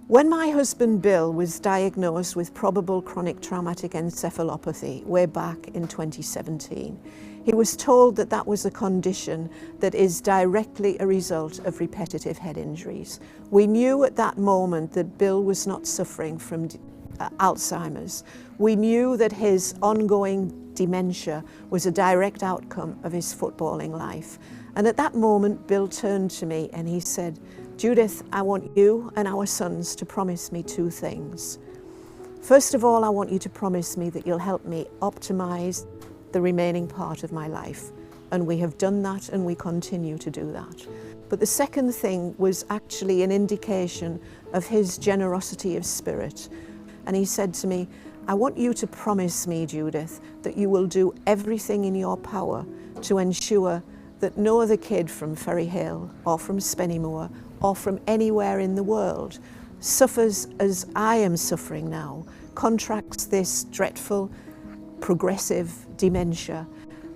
When my husband Bill was diagnosed with probable chronic traumatic encephalopathy way back in 2017, he was told that that was a condition that is directly a result of repetitive head injuries. We knew at that moment that Bill was not suffering from Alzheimer's. We knew that his ongoing dementia was a direct outcome of his footballing life. And at that moment, Bill turned to me and he said, "Judith, I want you and our sons to promise me two things. First of all, I want you to promise me that you'll help me optimize the remaining part of my life." And we have done that and we continue to do that. But the second thing was actually an indication of his generosity of spirit. And he said to me, "I want you to promise me, Judith, that you will do everything in your power to ensure that no other kid from Ferryhill or from Spennymoor or from anywhere in the world suffers as I am suffering now, contracts this dreadful progressive dementia,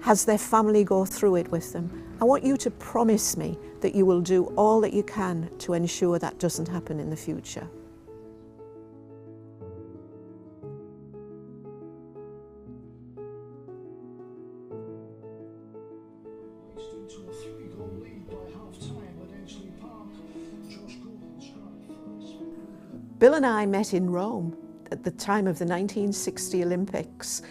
has their family go through it with them. I want you to promise me that you will do all that you can to ensure that doesn't happen in the future." Into a 3-goal lead by half-time at Ainsley Park. Josh Gordon scored first. Bill and I met in Rome at the time of the 1960 Olympics.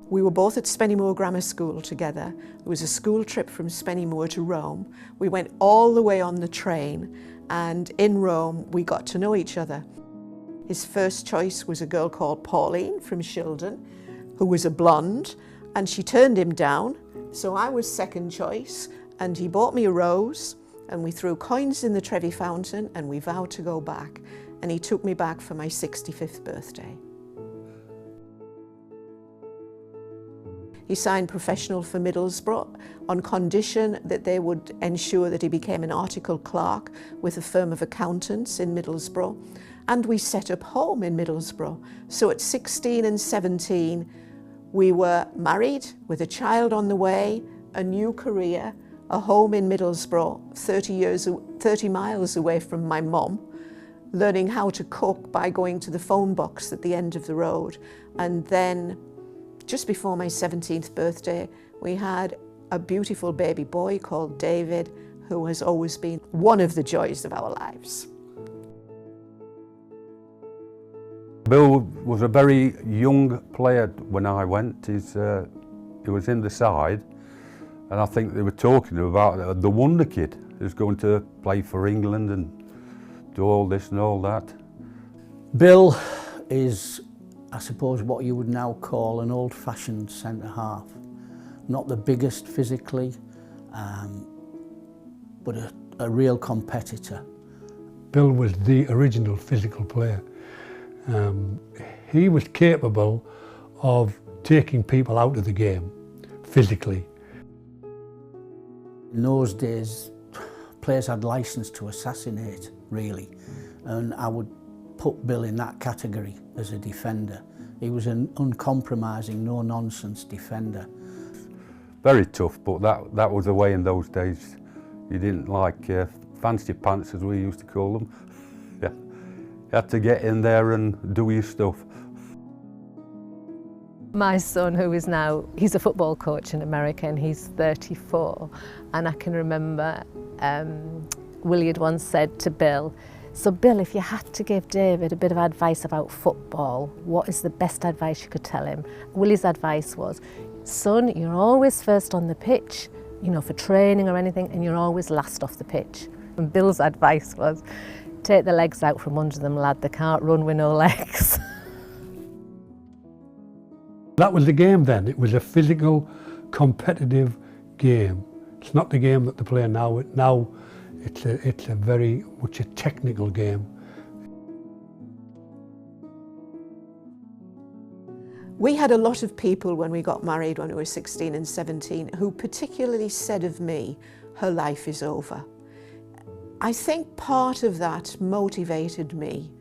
We were both at Spennymoor Grammar School together. It was a school trip from Spennymoor to Rome. We went all the way on the train, and in Rome we got to know each other. His first choice was a girl called Pauline from Shildon, who was a blonde, and she turned him down. So I was second choice, and he bought me a rose, and we threw coins in the Trevi fountain, and we vowed to go back. And he took me back for my 65th birthday. He signed professional for Middlesbrough on condition that they would ensure that he became an articled clerk with a firm of accountants in Middlesbrough. And we set up home in Middlesbrough. So at 16 and 17, we were married with a child on the way, a new career, a home in Middlesbrough, 30 miles away from my mum, learning how to cook by going to the phone box at the end of the road. And then, just before my 17th birthday, we had a beautiful baby boy called David, who has always been one of the joys of our lives. Bill was a very young player when I went. He was in the side, and I think they were talking about the wonder kid who's going to play for England and do all this and all that. Bill is, I suppose, what you would now call an old-fashioned centre-half. Not the biggest physically, but a real competitor. Bill was the original physical player. He was capable of taking people out of the game physically. In those days, players had licence to assassinate, really, and I would put Bill in that category as a defender. He was an uncompromising, no-nonsense defender. Very tough, but that was the way in those days. You didn't like fancy pants, as we used to call them. Yeah. You had to get in there and do your stuff. My son, who is now, he's a football coach in America and he's 34, and I can remember Willie had once said to Bill, "So Bill, if you had to give David a bit of advice about football, what is the best advice you could tell him?" Willie's advice was, "Son, you're always first on the pitch, you know, for training or anything, and you're always last off the pitch." And Bill's advice was, "Take the legs out from under them, lad, they can't run with no legs." That was the game then. It was a physical, competitive game. It's not the game that they play now. Now it's a very much a technical game. We had a lot of people when we got married when we were 16 and 17 who particularly said of me, "Her life is over." I think part of that motivated me,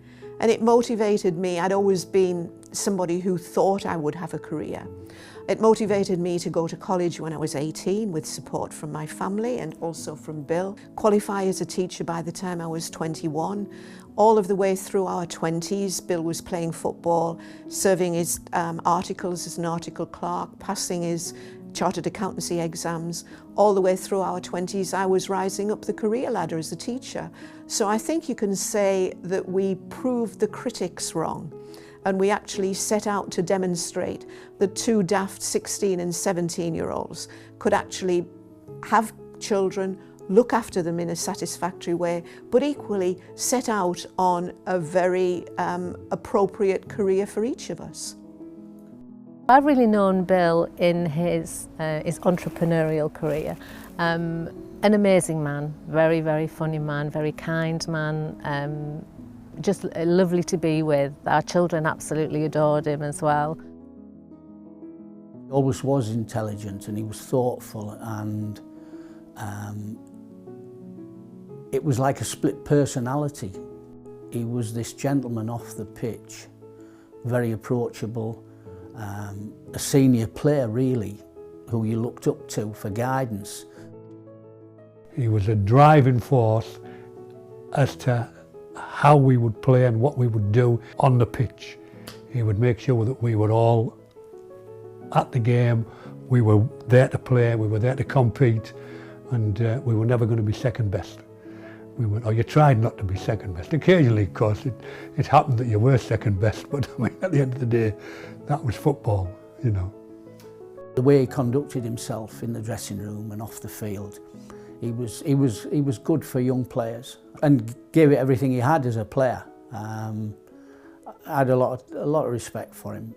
and it motivated me. I'd always been somebody who thought I would have a career. It motivated me to go to college when I was 18 with support from my family and also from Bill. Qualify as a teacher by the time I was 21. All of the way through our 20s, Bill was playing football, serving his articles as an article clerk, passing his chartered accountancy exams. All the way through our 20s, I was rising up the career ladder as a teacher. So I think you can say that we proved the critics wrong. And we actually set out to demonstrate that two daft 16 and 17-year-olds could actually have children, look after them in a satisfactory way, but equally set out on a very appropriate career for each of us. I've really known Bill in his entrepreneurial career. An amazing man, very, very funny man, very kind man. Just lovely to be with. Our children absolutely adored him as well. He always was intelligent and he was thoughtful, and it was like a split personality. He was this gentleman off the pitch, very approachable, a senior player really, who you looked up to for guidance. He was a driving force as to how we would play and what we would do on the pitch. He would make sure that we were all at the game, we were there to play, we were there to compete, and we were never going to be second best. Or you tried not to be second best. Occasionally, of course, it happened that you were second best, but I mean, at the end of the day, that was football, you know. The way he conducted himself in the dressing room and off the field, he was good for young players and gave it everything he had as a player. I had a lot of respect for him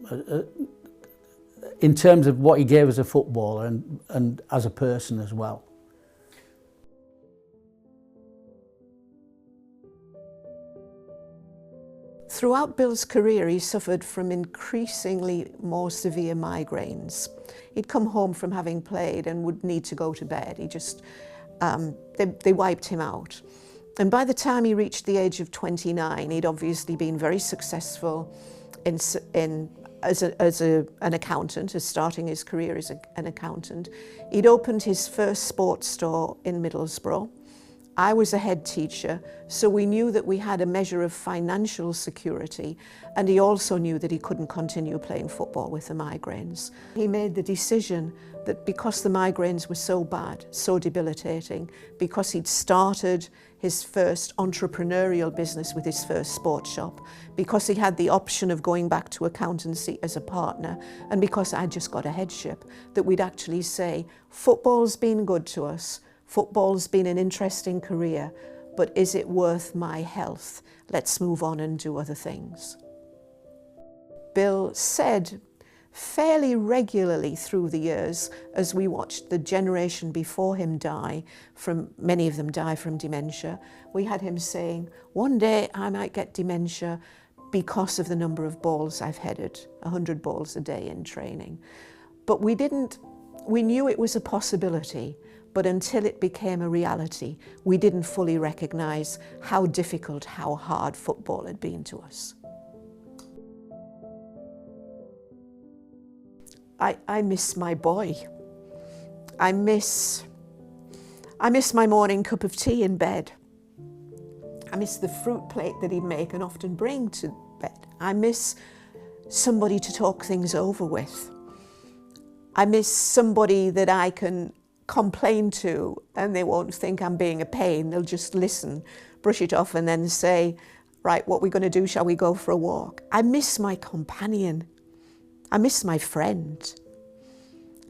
in terms of what he gave as a footballer and as a person as well. Throughout Bill's career, he suffered from increasingly more severe migraines. He'd come home from having played and would need to go to bed. He just, they wiped him out. And by the time he reached the age of 29, he'd obviously been very successful as an accountant, starting his career as an accountant. He'd opened his first sports store in Middlesbrough. I was a head teacher, so we knew that we had a measure of financial security, and he also knew that he couldn't continue playing football with the migraines. He made the decision that because the migraines were so bad, so debilitating, because he'd started his first entrepreneurial business with his first sports shop, because he had the option of going back to accountancy as a partner, and because I'd just got a headship, that we'd actually say, football's been good to us, football's been an interesting career, but is it worth my health? Let's move on and do other things. Bill said fairly regularly through the years, as we watched the generation before him die, many of them die from dementia, we had him saying, one day I might get dementia because of the number of balls I've headed, 100 balls a day in training. But we knew it was a possibility, but until it became a reality, we didn't fully recognise how difficult, how hard football had been to us. I miss my boy. I miss my morning cup of tea in bed. I miss the fruit plate that he'd make and often bring to bed. I miss somebody to talk things over with. I miss somebody that I can complain to and they won't think I'm being a pain. They'll just listen, brush it off and then say, right, what are we going to do? Shall we go for a walk? I miss my companion. I miss my friend.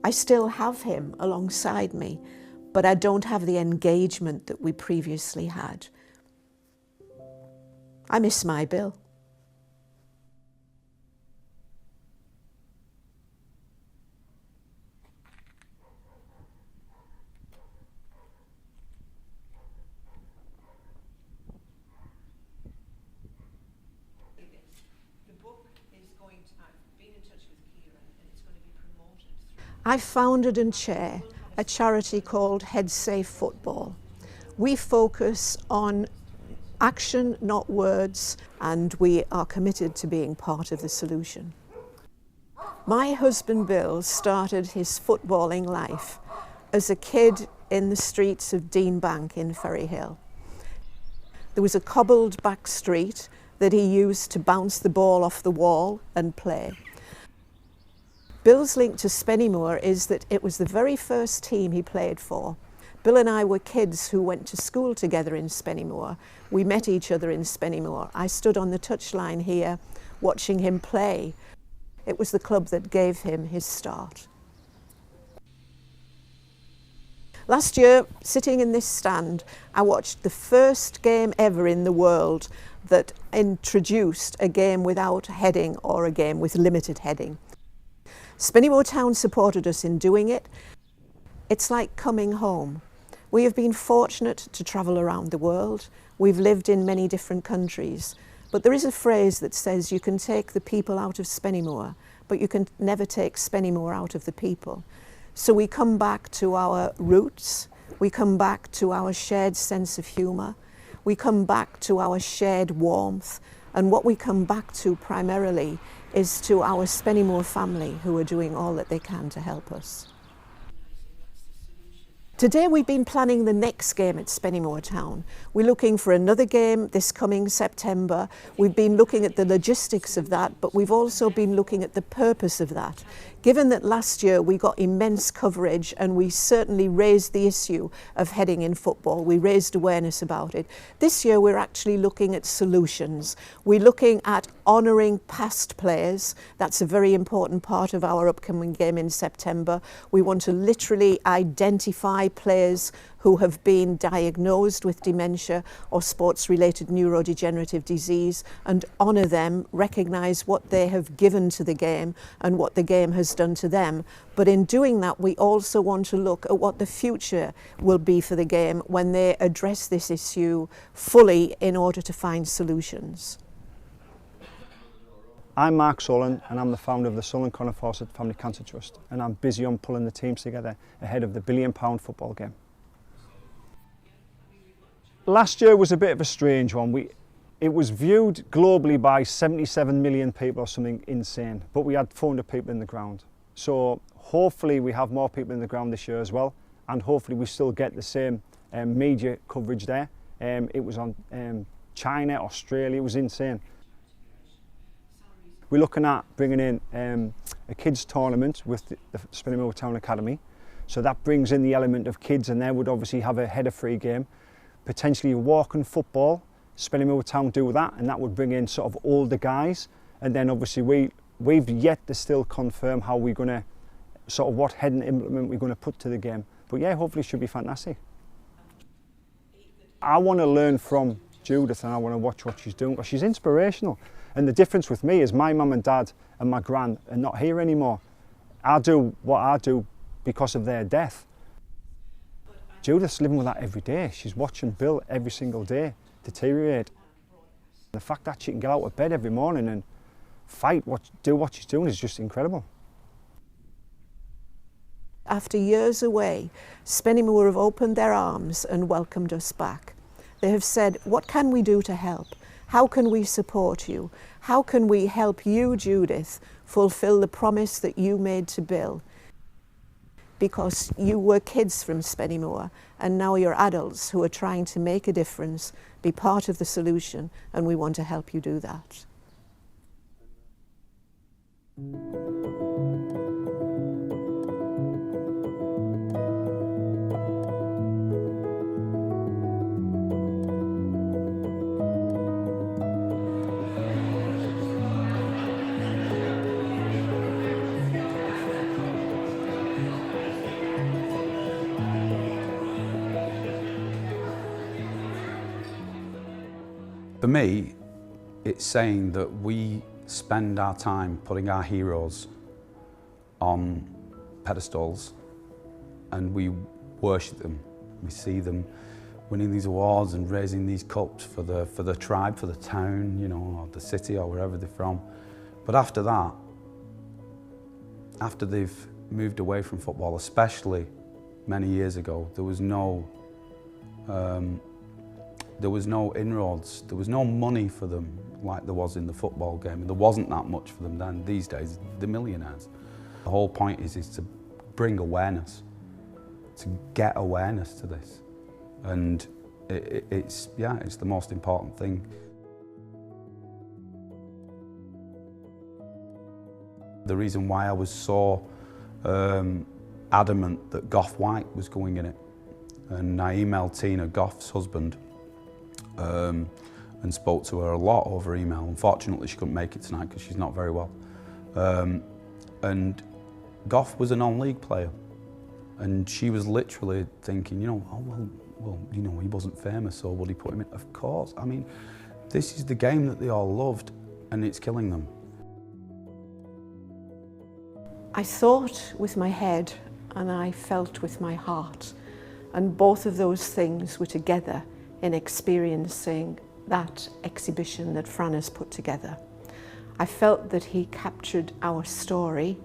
I still have him alongside me, but I don't have the engagement that we previously had. I miss my Bill. I founded and chair a charity called Head Safe Football. We focus on action, not words, and we are committed to being part of the solution. My husband Bill started his footballing life as a kid in the streets of Dean Bank in Ferry Hill. There was a cobbled back street that he used to bounce the ball off the wall and play. Bill's link to Spennymoor is that it was the very first team he played for. Bill and I were kids who went to school together in Spennymoor. We met each other in Spennymoor. I stood on the touchline here watching him play. It was the club that gave him his start. Last year, sitting in this stand, I watched the first game ever in the world that introduced a game without heading or a game with limited heading. Spennymoor Town supported us in doing it. It's like coming home. We have been fortunate to travel around the world. We've lived in many different countries. But there is a phrase that says you can take the people out of Spennymoor, but you can never take Spennymoor out of the people. So we come back to our roots, we come back to our shared sense of humour, we come back to our shared warmth, and what we come back to primarily is to our Spennymoor family who are doing all that they can to help us. Today we've been planning the next game at Spennymoor Town. We're looking for another game this coming September. We've been looking at the logistics of that, but we've also been looking at the purpose of that. Given that last year we got immense coverage and we certainly raised the issue of heading in football, we raised awareness about it. This year we're actually looking at solutions. We're looking at honouring past players. That's a very important part of our upcoming game in September. We want to literally identify players who have been diagnosed with dementia or sports-related neurodegenerative disease and honour them, recognise what they have given to the game and what the game has done to them. But in doing that, we also want to look at what the future will be for the game when they address this issue fully in order to find solutions. I'm Mark Sullen and I'm the founder of the Sullen Connor Fawcett Family Cancer Trust, and I'm busy on pulling the teams together ahead of the £1 billion football game. Last year was a bit of a strange one. It was viewed globally by 77 million people or something insane, but we had 400 people in the ground. So hopefully we have more people in the ground this year as well, and hopefully we still get the same media coverage there. It was on China, Australia, it was insane. We're looking at bringing in a kids tournament with the Spennymoor Town Academy. So that brings in the element of kids, and they would obviously have a header-free game. Potentially walking football, Spennymoor Town do that, and that would bring in sort of older guys. And then obviously we've yet to still confirm how we're going to, sort of what heading implement we're going to put to the game. But yeah, hopefully it should be fantastic. I want to learn from Judith and I want to watch what she's doing because she's inspirational. And the difference with me is my mum and dad and my gran are not here anymore. I do what I do because of their death. Judith's living with that every day. She's watching Bill every single day deteriorate. The fact that she can get out of bed every morning and do what she's doing is just incredible. After years away, Spennymoor have opened their arms and welcomed us back. They have said, what can we do to help? How can we support you? How can we help you, Judith, fulfill the promise that you made to Bill? Because you were kids from Spennymoor and now you're adults who are trying to make a difference, be part of the solution, and we want to help you do that. For me, it's saying that we spend our time putting our heroes on pedestals and we worship them. We see them winning these awards and raising these cups for the tribe, for the town, you know, or the city or wherever they're from. But after that, after they've moved away from football, especially many years ago, there was no inroads, there was no money for them. like there was in the football game. And there wasn't that much for them then. These days, they're millionaires. The whole point is to bring awareness, to get awareness to this. And it's the most important thing. The reason why I was so adamant that Gough White was going in it, and I emailed Tina, Gough's husband, and spoke to her a lot over email. Unfortunately, she couldn't make it tonight because she's not very well. And Gough was a non-league player, and she was literally thinking, you know, oh well, you know, he wasn't famous, so would he put him in? Of course. I mean, this is the game that they all loved, and it's killing them. I thought with my head and I felt with my heart, and both of those things were together in experiencing that exhibition that Fran has put together. I felt that he captured our story,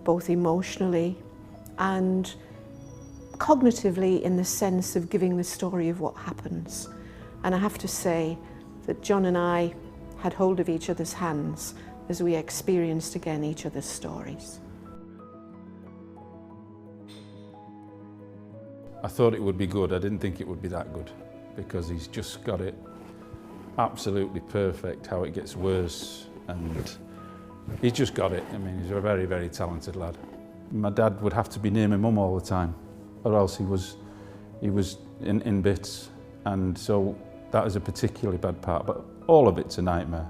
both emotionally and cognitively, in the sense of giving the story of what happens. And I have to say that John and I had hold of each other's hands as we experienced again each other's stories. I thought it would be good. I didn't think it would be that good, because he's just got it absolutely perfect, how it gets worse, and he's just got it. I mean, he's a very, very talented lad. My dad would have to be near my mum all the time, or else he was in bits, and so that is a particularly bad part, but all of it's a nightmare.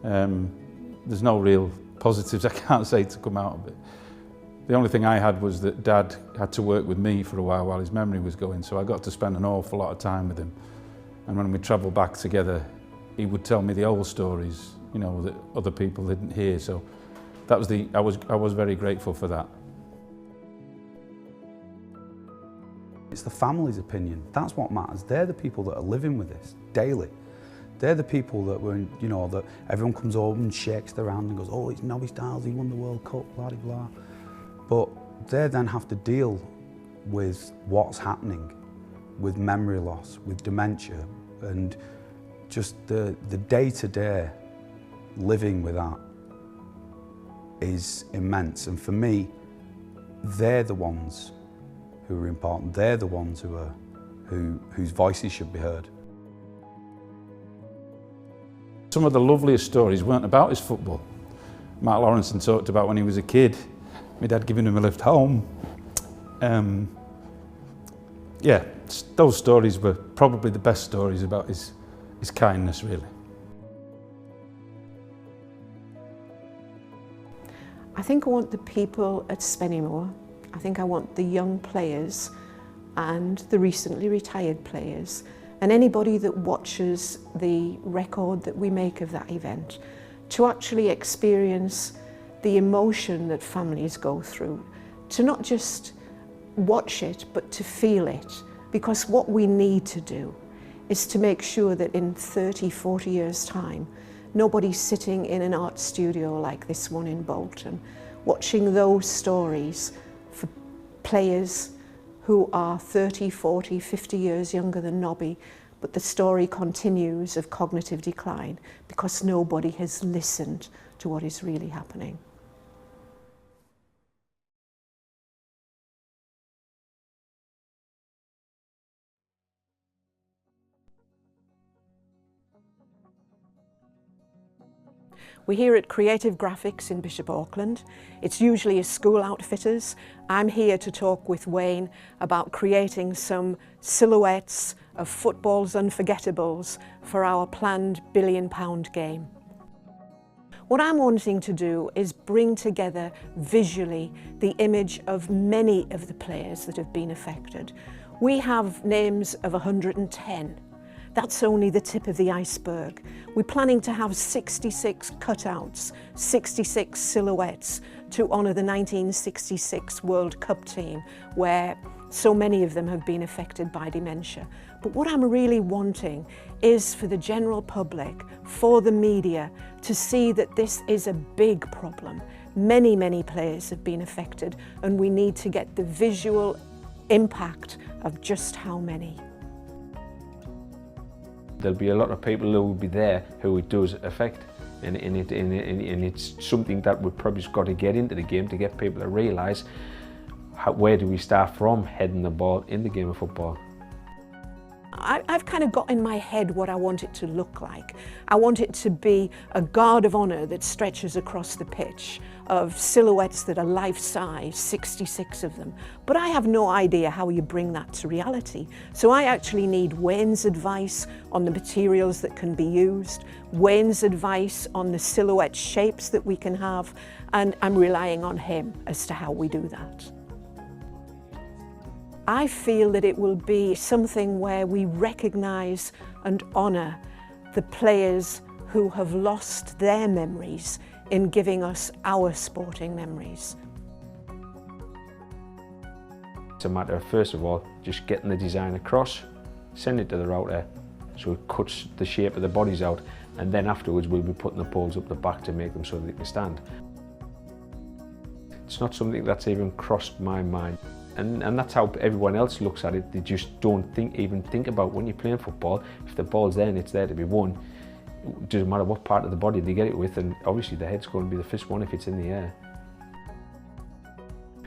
There's no real positives I can't say to come out of it. The only thing I had was that Dad had to work with me for a while his memory was going, so I got to spend an awful lot of time with him. And when we travelled back together, he would tell me the old stories, you know, that other people didn't hear. So that was I was very grateful for that. It's the family's opinion. That's what matters. They're the people that are living with this daily. They're the people that were, you know, that everyone comes over and shakes their hand and goes, oh, it's Nobby Stiles, he won the World Cup, blah, blah, blah. But they then have to deal with what's happening, with memory loss, with dementia, and just the day-to-day living with that is immense. And for me, they're the ones who are important. They're the ones whose voices should be heard. Some of the loveliest stories weren't about his football. Matt Lawrenson talked about when he was a kid, my dad giving him a lift home. Yeah, those stories were probably the best stories about his kindness, really. I think I want the people at Spennymoor, I think I want the young players and the recently retired players, and anybody that watches the record that we make of that event, to actually experience the emotion that families go through, to not just watch it, but to feel it. Because what we need to do is to make sure that in 30, 40 years' time, nobody's sitting in an art studio like this one in Bolton, watching those stories for players who are 30, 40, 50 years younger than Nobby, but the story continues of cognitive decline because nobody has listened to what is really happening. We're here at Creative Graphics in Bishop Auckland. It's usually a school outfitters. I'm here to talk with Wayne about creating some silhouettes of football's unforgettables for our planned £1 billion game. What I'm wanting to do is bring together visually the image of many of the players that have been affected. We have names of 110. That's only the tip of the iceberg. We're planning to have 66 cutouts, 66 silhouettes to honour the 1966 World Cup team, where so many of them have been affected by dementia. But what I'm really wanting is for the general public, for the media, to see that this is a big problem. Many, many players have been affected, and we need to get the visual impact of just how many. there'll be a lot of people who will be there who it does affect. And it's something that we've probably just got to get into the game to get people to realise where do we start from heading the ball in the game of football. I've kind of got in my head what I want it to look like. I want it to be a guard of honour that stretches across the pitch, of silhouettes that are life-size, 66 of them. But I have no idea how you bring that to reality. So I actually need Wayne's advice on the materials that can be used, Wayne's advice on the silhouette shapes that we can have, and I'm relying on him as to how we do that. I feel that it will be something where we recognise and honour the players who have lost their memories in giving us our sporting memories. It's a matter of, first of all, just getting the design across, send it to the router so it cuts the shape of the bodies out, and then afterwards we'll be putting the poles up the back to make them so that they can stand. It's not something that's even crossed my mind. And that's how everyone else looks at it. They just don't even think about when you're playing football, if the ball's there and it's there to be won, it doesn't matter what part of the body they get it with, and obviously the head's going to be the first one if it's in the air.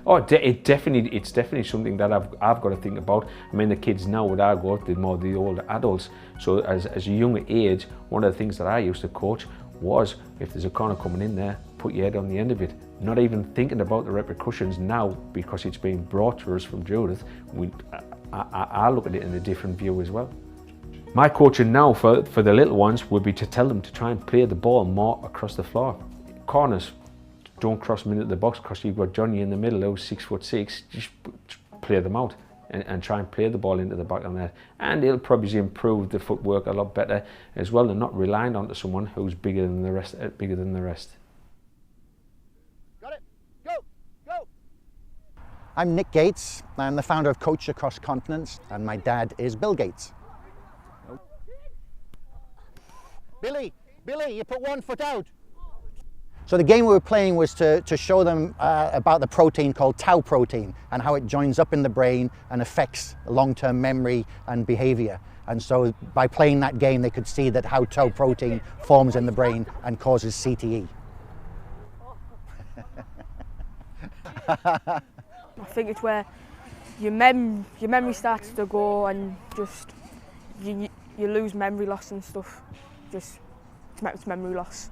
Oh, it's definitely something that I've got to think about. I mean, the kids now what I go, they're more the older adults. So as a younger age, one of the things that I used to coach was, if there's a corner coming in there, put your head on the end of it. Not even thinking about the repercussions now, because it's been brought to us from Judith, I look at it in a different view as well. My coaching now for the little ones would be to tell them to try and play the ball more across the floor. Corners, don't cross them into the box because you've got Johnny in the middle who's 6'6", just play them out and try and play the ball into the back of the net. And it'll probably improve the footwork a lot better as well, and not relying on someone who's bigger than the rest. Got it. Go. Go. I'm Nick Gates. I'm the founder of Coach Across Continents, and my dad is Bill Gates. Billy, you put 1 foot out. So the game we were playing was to show them about the protein called tau protein and how it joins up in the brain and affects long-term memory and behavior. And so by playing that game, they could see that how tau protein forms in the brain and causes CTE. I think it's where your memory starts to go, and just you lose memory loss and stuff. Just it's memory loss.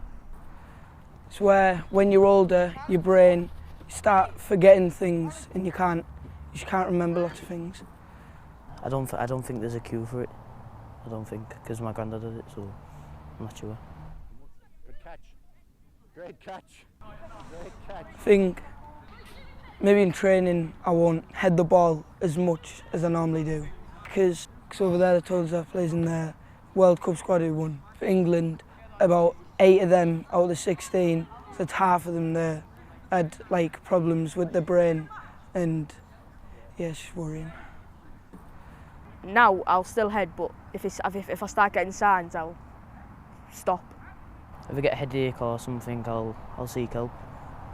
It's where when you're older, your brain start forgetting things, and you just can't remember lots of things. I don't think there's a cure for it. I don't think, because my granddad did it, so I'm not sure. Good catch. Great catch. Great catch. I think maybe in training I won't head the ball as much as I normally do, because over there the told us plays in the World Cup squad who won for England. About 8 of them out of the 16, so that's half of them there, had like problems with their brain, and yeah, it's just worrying. Now I'll still head, but if I start getting signs, I'll stop. If I get a headache or something, I'll seek help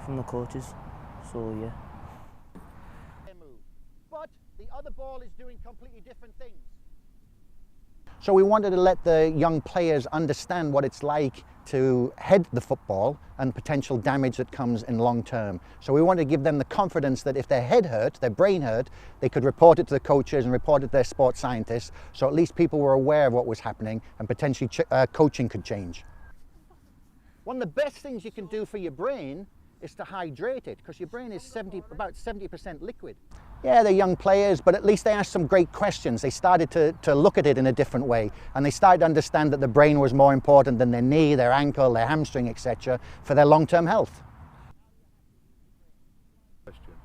from the coaches. So yeah. But the other ball is doing completely different things. So we wanted to let the young players understand what it's like to head the football and potential damage that comes in long term. So we wanted to give them the confidence that if their head hurt, their brain hurt, they could report it to the coaches and report it to their sports scientists, so at least people were aware of what was happening and potentially coaching could change. One of the best things you can do for your brain is to hydrate it, because your brain is about 70% liquid. Yeah, they're young players, but at least they asked some great questions. They started to look at it in a different way, and they started to understand that the brain was more important than their knee, their ankle, their hamstring, etc., for their long-term health.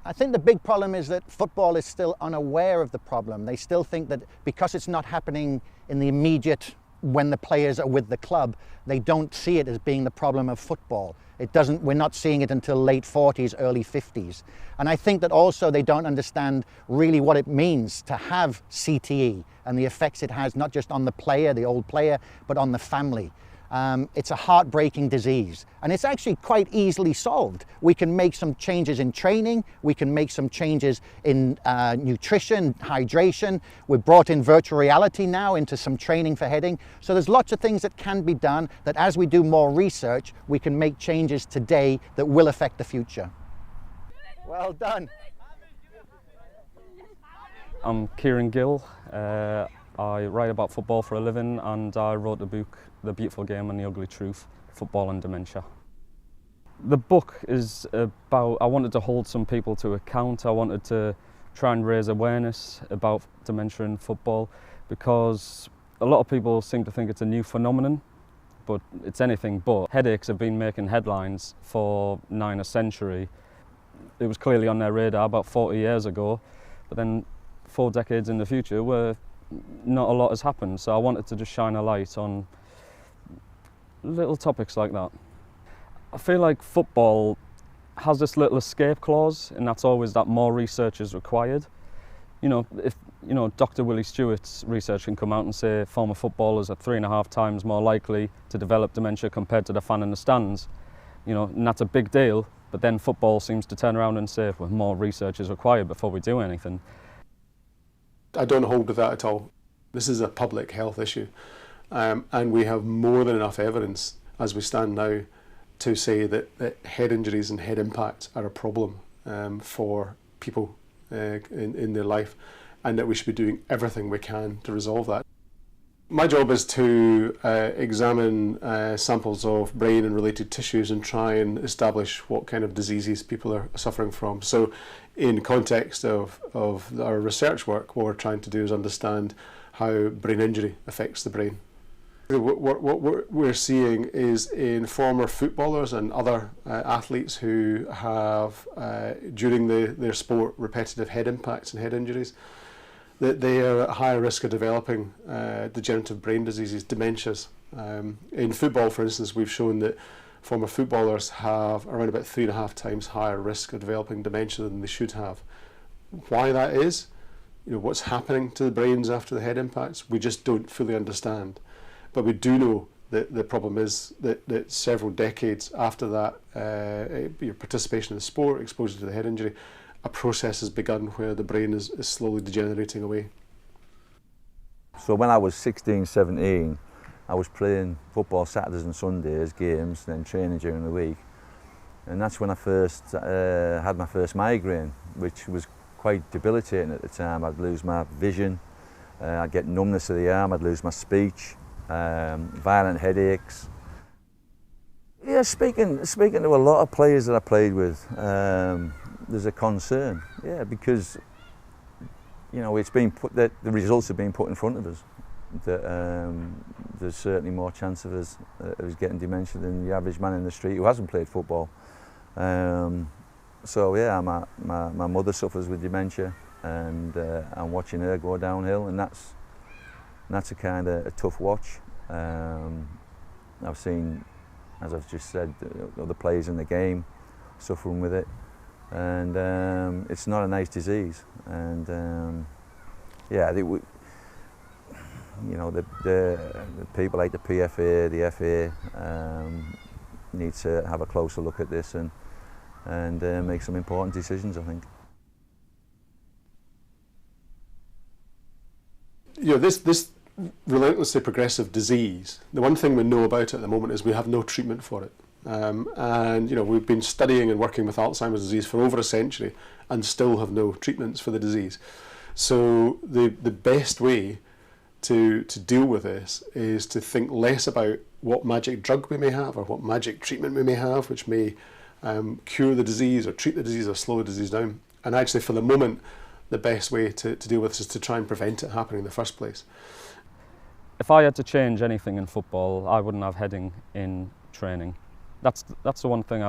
I think the big problem is that football is still unaware of the problem. They still think that because it's not happening in the immediate when the players are with the club, they don't see it as being the problem of football. We're not seeing it until late 40s, early 50s. And I think that also they don't understand really what it means to have CTE and the effects it has not just on the player, the old player, but on the family. It's a heartbreaking disease, and it's actually quite easily solved. We can make some changes in training, we can make some changes in nutrition, hydration. We've brought in virtual reality now into some training for heading. So there's lots of things that can be done, that as we do more research, we can make changes today that will affect the future. Well done. I'm Kieran Gill. I write about football for a living, and I wrote the book The Beautiful Game and the Ugly Truth, Football and Dementia. The book is about, I wanted to hold some people to account. I wanted to try and raise awareness about dementia in football, because a lot of people seem to think it's a new phenomenon, but it's anything but. Headaches have been making headlines for a century. It was clearly on their radar about 40 years ago, but then 4 decades in the future where not a lot has happened, so I wanted to just shine a light on little topics like that. I feel like football has this little escape clause, and that's always that more research is required. You know, if Dr. Willie Stewart's research can come out and say former footballers are 3.5 times more likely to develop dementia compared to the fan in the stands, and that's a big deal, but then football seems to turn around and say, well, more research is required before we do anything. I don't hold with that at all. This is a public health issue, and we have more than enough evidence as we stand now to say that head injuries and head impacts are a problem for people in their life, and that we should be doing everything we can to resolve that. My job is to examine samples of brain and related tissues and try and establish what kind of diseases people are suffering from. So in context of our research work, what we're trying to do is understand how brain injury affects the brain. What we're seeing is in former footballers and other athletes who have, during their sport, repetitive head impacts and head injuries, that they are at higher risk of developing degenerative brain diseases, dementias. In football, for instance, we've shown that former footballers have around about 3.5 times higher risk of developing dementia than they should have. Why that is, what's happening to the brains after the head impacts, we just don't fully understand. But we do know that the problem is that several decades after that, your participation in the sport, exposure to the head injury, a process has begun where the brain is slowly degenerating away. So when I was 16, 17, I was playing football Saturdays and Sundays, games, then training during the week. And that's when I first had my first migraine, which was quite debilitating at the time. I'd lose my vision, I'd get numbness of the arm, I'd lose my speech, violent headaches. Yeah, speaking to a lot of players that I played with, there's a concern, yeah, because it's been put that the results have been put in front of us. That there's certainly more chance of us getting dementia than the average man in the street who hasn't played football. So yeah, my mother suffers with dementia, and I'm watching her go downhill, and that's a kind of a tough watch. I've seen, as I've just said, other players in the game suffering with it, and it's not a nice disease. And yeah, I think the people like the PFA, the FA, need to have a closer look at this and make some important decisions, I think. This relentlessly progressive disease, the one thing we know about it at the moment is we have no treatment for it. And we've been studying and working with Alzheimer's disease for over a century and still have no treatments for the disease. So the best way to deal with this is to think less about what magic drug we may have or what magic treatment we may have, which may cure the disease or treat the disease or slow the disease down. And actually, for the moment, the best way to deal with this is to try and prevent it happening in the first place. If I had to change anything in football, I wouldn't have heading in training. That's the one thing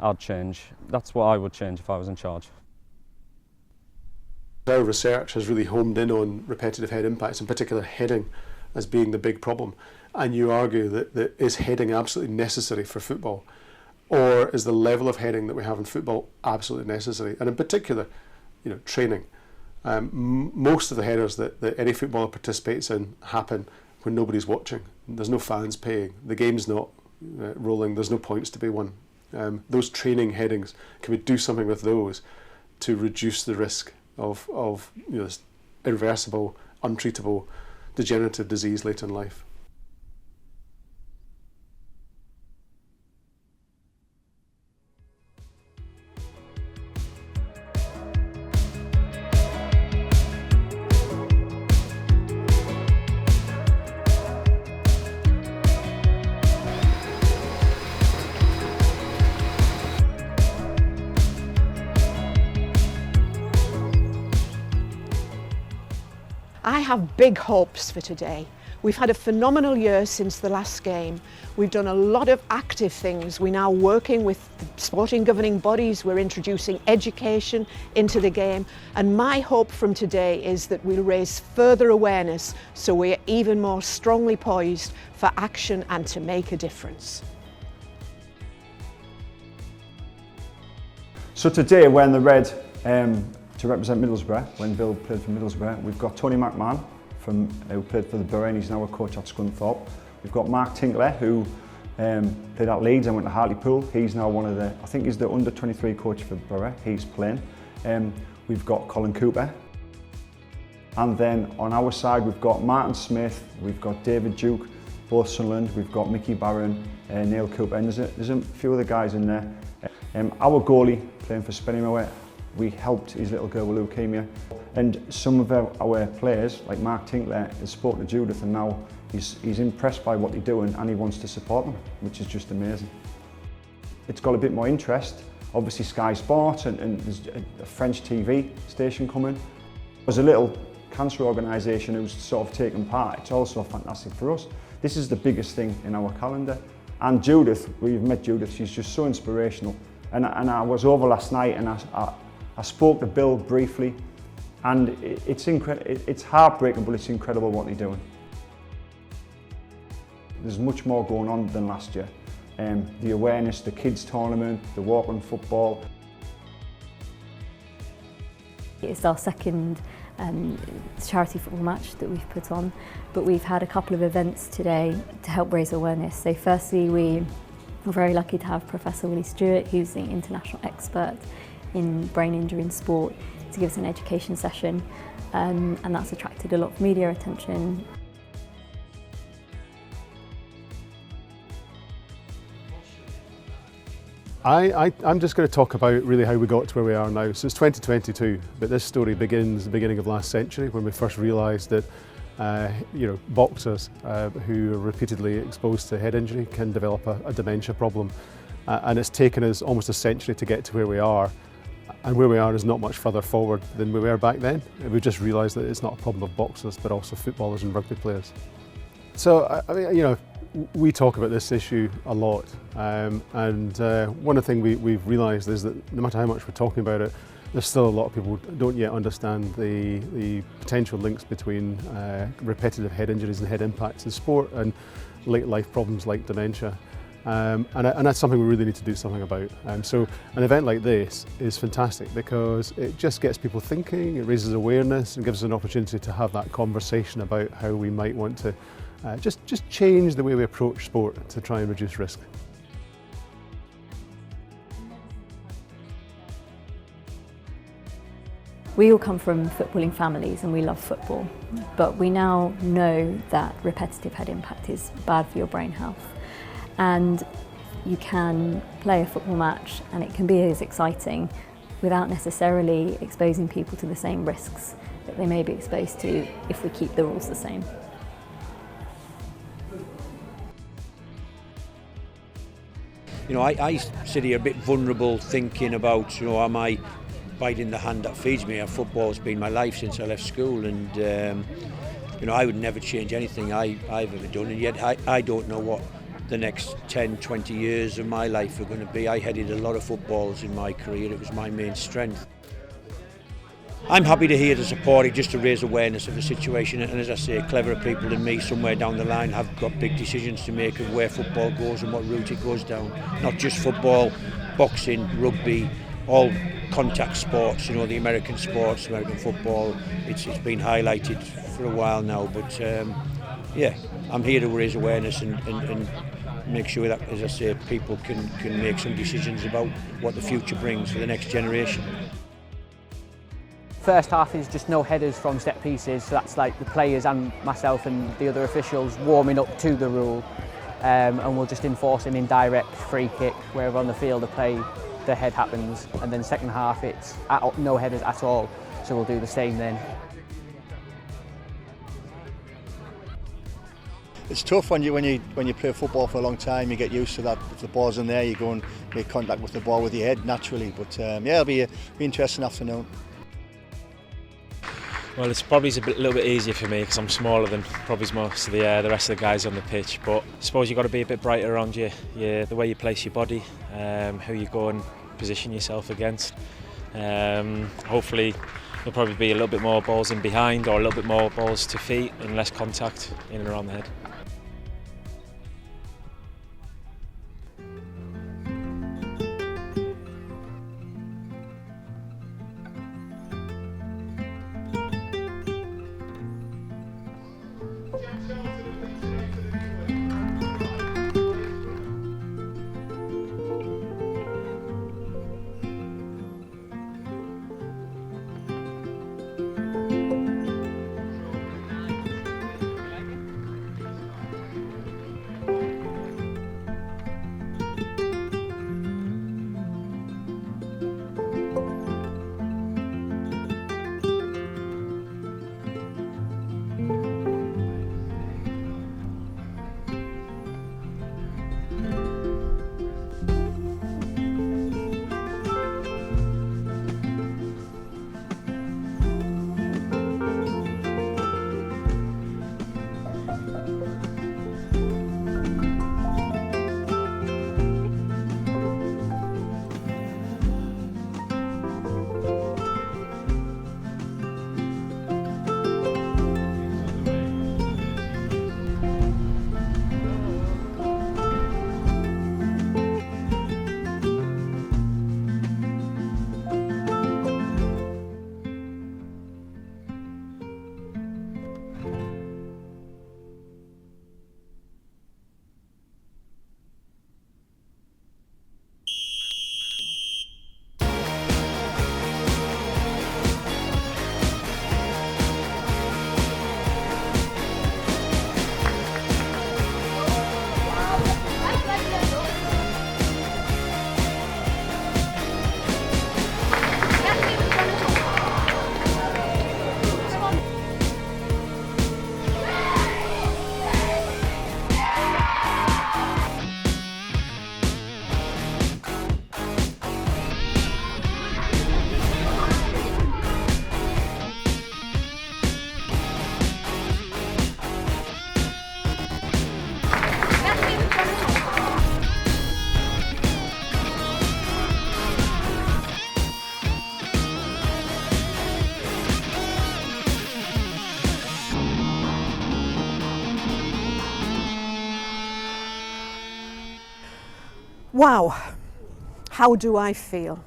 I'd change. That's what I would change if I was in charge. Our research has really homed in on repetitive head impacts, in particular heading, as being the big problem. And you argue that is heading absolutely necessary for football? Or is the level of heading that we have in football absolutely necessary? And in particular, training. Most of the headers that any footballer participates in happen when nobody's watching. There's no fans paying. The game's not rolling. There's no points to be won. Those training headings, can we do something with those to reduce the risk of this irreversible, untreatable, degenerative disease later in life? I have big hopes for today. We've had a phenomenal year since the last game. We've done a lot of active things. We're now working with the sporting governing bodies. We're introducing education into the game. And my hope from today is that we'll raise further awareness so we're even more strongly poised for action and to make a difference. So today we're in the red to represent Middlesbrough. When Bill played for Middlesbrough, we've got Tony McMahon who played for the Borough, and he's now a coach at Scunthorpe. We've got Mark Tinkler, who played at Leeds and went to Hartlepool. He's now I think he's the under-23 coach for Borough. He's playing. We've got Colin Cooper. And then on our side, we've got Martin Smith, we've got David Duke, both Sunderland. We've got Mickey Barron, Neil Cooper, and there's a few other guys in there. Our goalie, playing for Spennymoor, we helped his little girl with leukemia. And some of our players, like Mark Tinkler, has spoken to Judith, and now he's impressed by what they're doing and he wants to support them, which is just amazing. It's got a bit more interest. Obviously Sky Sports and there's a French TV station coming. There's a little cancer organisation who's sort of taken part. It's also fantastic for us. This is the biggest thing in our calendar. And Judith, we've met Judith, she's just so inspirational. And I was over last night and I spoke to Bill briefly, and it's heartbreaking, but it's incredible what they're doing. There's much more going on than last year. The awareness, the kids tournament, the walk-on football. It's our second charity football match that we've put on, but we've had a couple of events today to help raise awareness. So firstly, we were very lucky to have Professor Willie Stewart, who's the international expert in brain injury in sport, to give us an education session, and that's attracted a lot of media attention. I'm just going to talk about really how we got to where we are now. So it's 2022, but this story begins the beginning of last century when we first realised that boxers who are repeatedly exposed to head injury can develop a dementia problem. And it's taken us almost a century to get to where we are. And where we are is not much further forward than we were back then. We just realised that it's not a problem of boxers, but also footballers and rugby players. So, we talk about this issue a lot. And one of the things we've realised is that no matter how much we're talking about it, there's still a lot of people who don't yet understand the potential links between repetitive head injuries and head impacts in sport and late life problems like dementia. And that's something we really need to do something about. So an event like this is fantastic because it just gets people thinking, it raises awareness and gives us an opportunity to have that conversation about how we might want to just change the way we approach sport to try and reduce risk. We all come from footballing families and we love football, but we now know that repetitive head impact is bad for your brain health. And you can play a football match and it can be as exciting without necessarily exposing people to the same risks that they may be exposed to if we keep the rules the same. I sit here a bit vulnerable thinking about, am I biting the hand that feeds me? Football's been my life since I left school, and I would never change anything I've ever done, and yet I don't know what the next 10, 20 years of my life are going to be. I headed a lot of footballs in my career. It was my main strength. I'm happy to hear the support, just to raise awareness of the situation, and as I say, cleverer people than me somewhere down the line have got big decisions to make of where football goes and what route it goes down. Not just football, boxing, rugby, all contact sports, the American sports, American football. It's been highlighted for a while now, but yeah. I'm here to raise awareness and make sure that, as I say, people can make some decisions about what the future brings for the next generation. First half is just no headers from set pieces, so that's like the players and myself and the other officials warming up to the rule, and we'll just enforce an indirect free kick wherever on the field of play the head happens, and then second half it's no headers at all, so we'll do the same then. It's tough when you play football for a long time. You get used to that. If the ball's in there, you go and make contact with the ball with your head naturally. But yeah, it'll be an interesting afternoon. Well, it's probably a little bit easier for me because I'm smaller than probably most of the rest of the guys on the pitch. But I suppose you've got to be a bit brighter around you, the way you place your body, who you go and position yourself against. Hopefully there'll probably be a little bit more balls in behind or a little bit more balls to feet and less contact in and around the head. Wow, how do I feel?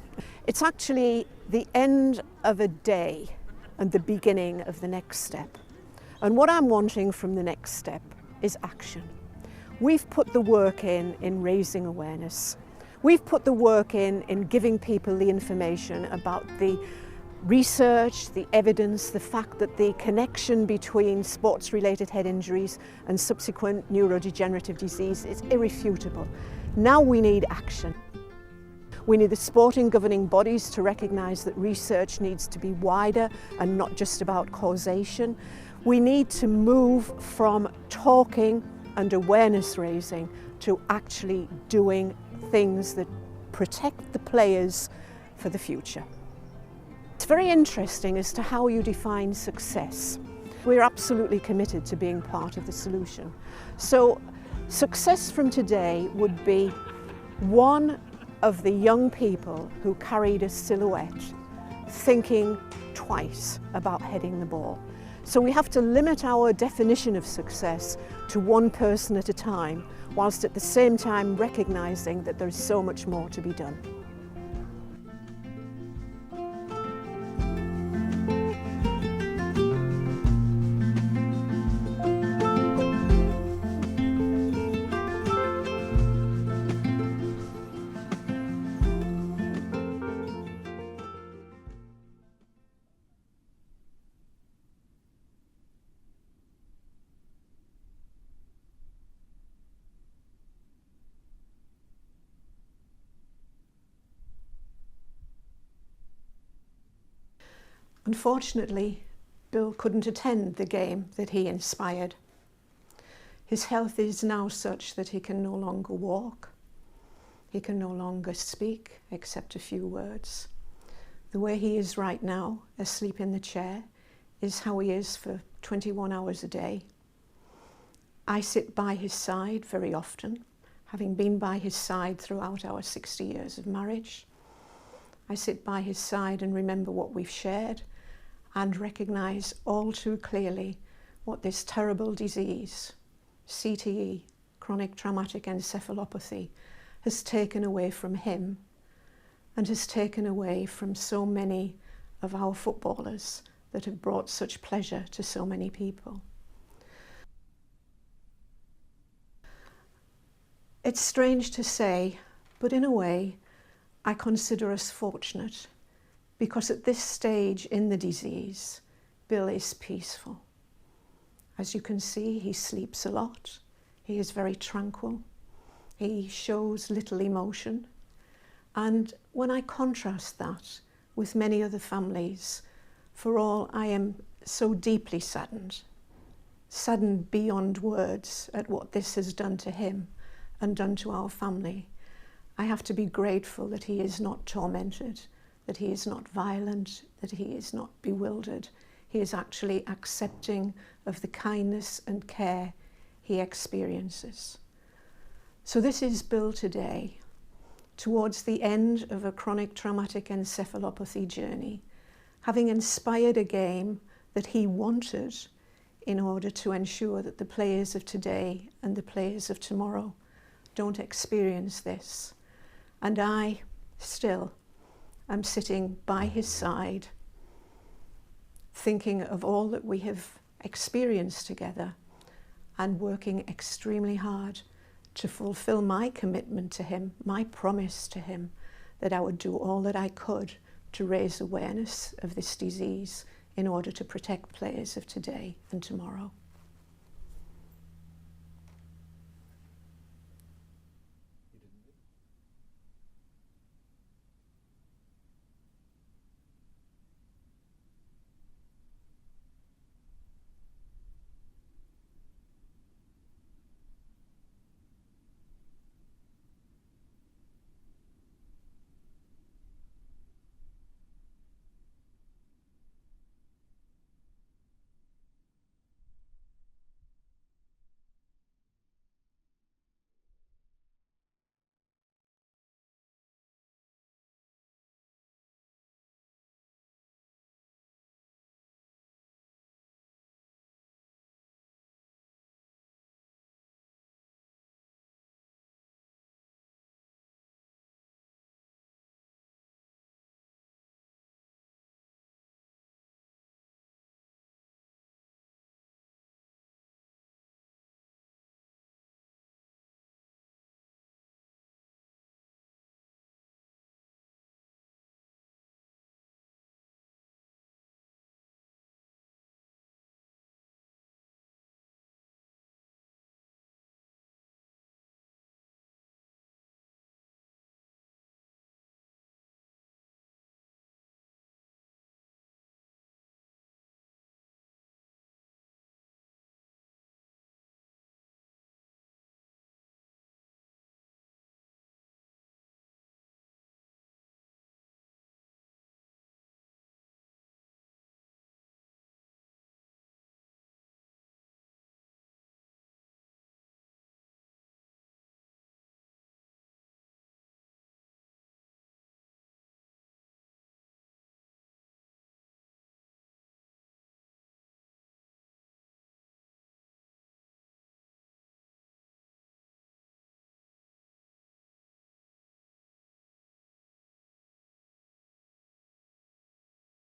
It's actually the end of a day and the beginning of the next step. And what I'm wanting from the next step is action. We've put the work in raising awareness. We've put the work in giving people the information about the research, the evidence, the fact that the connection between sports-related head injuries and subsequent neurodegenerative disease is irrefutable. Now we need action. We need the sporting governing bodies to recognise that research needs to be wider and not just about causation. We need to move from talking and awareness raising to actually doing things that protect the players for the future. It's very interesting as to how you define success. We're absolutely committed to being part of the solution. So success from today would be one of the young people who carried a silhouette thinking twice about heading the ball. So we have to limit our definition of success to one person at a time, whilst at the same time recognising that there's so much more to be done. Unfortunately, Bill couldn't attend the game that he inspired. His health is now such that he can no longer walk. He can no longer speak except a few words. The way he is right now, asleep in the chair, is how he is for 21 hours a day. I sit by his side very often, having been by his side throughout our 60 years of marriage. I sit by his side and remember what we've shared and recognise all too clearly what this terrible disease, CTE, chronic traumatic encephalopathy, has taken away from him and has taken away from so many of our footballers that have brought such pleasure to so many people. It's strange to say, but in a way, I consider us fortunate because at this stage in the disease, Bill is peaceful. As you can see, he sleeps a lot. He is very tranquil. He shows little emotion. And when I contrast that with many other families, for all I am so deeply saddened beyond words at what this has done to him and done to our family. I have to be grateful that he is not tormented, that he is not violent, that he is not bewildered. He is actually accepting of the kindness and care he experiences. So this is Bill today, towards the end of a chronic traumatic encephalopathy journey, having inspired a game that he wanted in order to ensure that the players of today and the players of tomorrow don't experience this. And I still am sitting by his side, thinking of all that we have experienced together and working extremely hard to fulfill my commitment to him, my promise to him, that I would do all that I could to raise awareness of this disease in order to protect players of today and tomorrow.